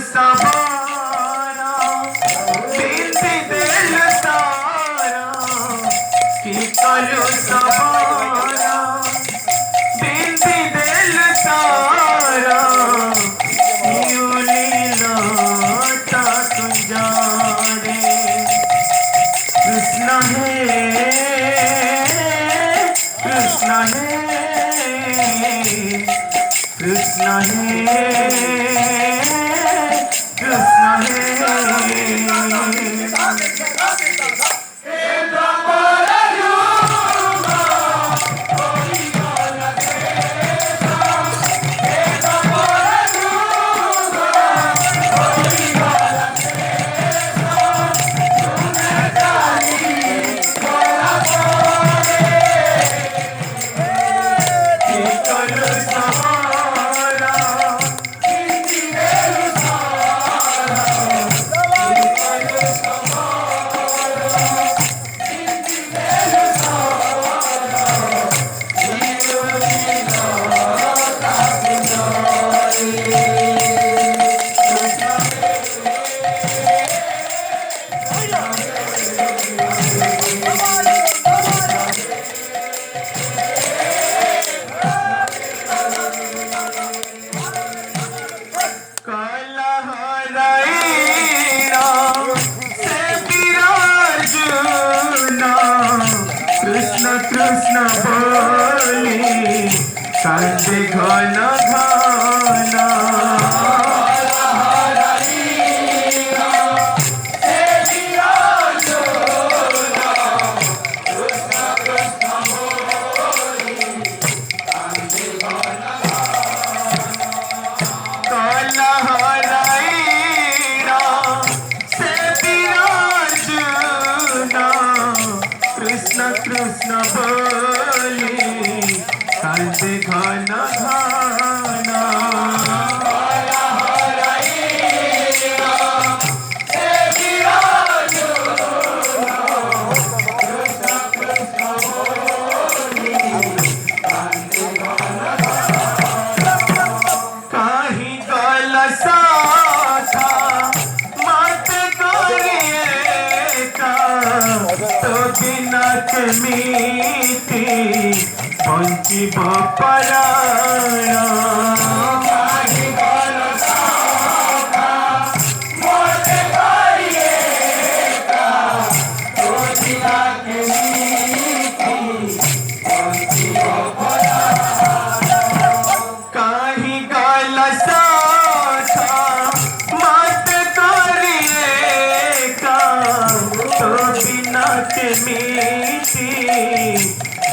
सवारा बिंदी दिल सारा की कलु सवारा बिंदी दिल सारा यूली लौटा तुझारे कृष्ण है कृष्ण है कृष्ण है कृष्ण कृष्ण कृष्ण बोली कांदे घन घन कृष्ण कृष्ण बोली कांदे घन घन कहीं गल साथा मत करिएगा तो बिना के मीठी पंचिब पराण कहीं गल साथा मत करिएगा तो बिना के मीठी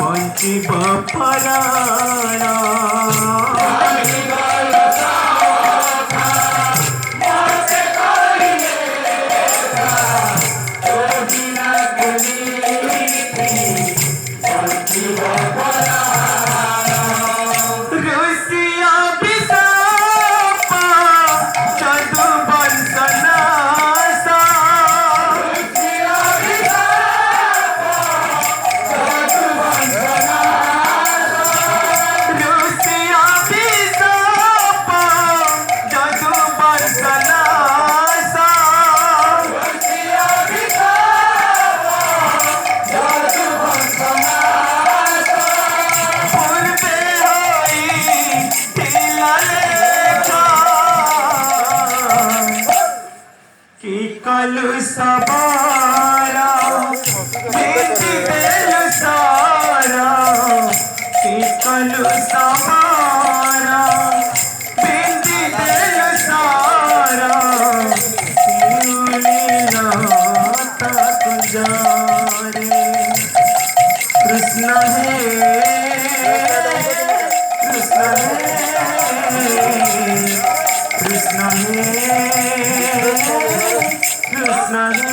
पंचिब पराण रुसिया बिसापा जदु बंसनासा रुसिया बिसापा जदु बंसनासा पूर्वे होई तिललेखा की कलु सवारा बिंदी दिल सारा की कलु सवारा बिंदी दिल सारा यूली लौटा तुझारे कृष्ण है कृष्ण है कृष्ण है कृष्ण है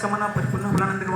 नमस्कार म्हणा परत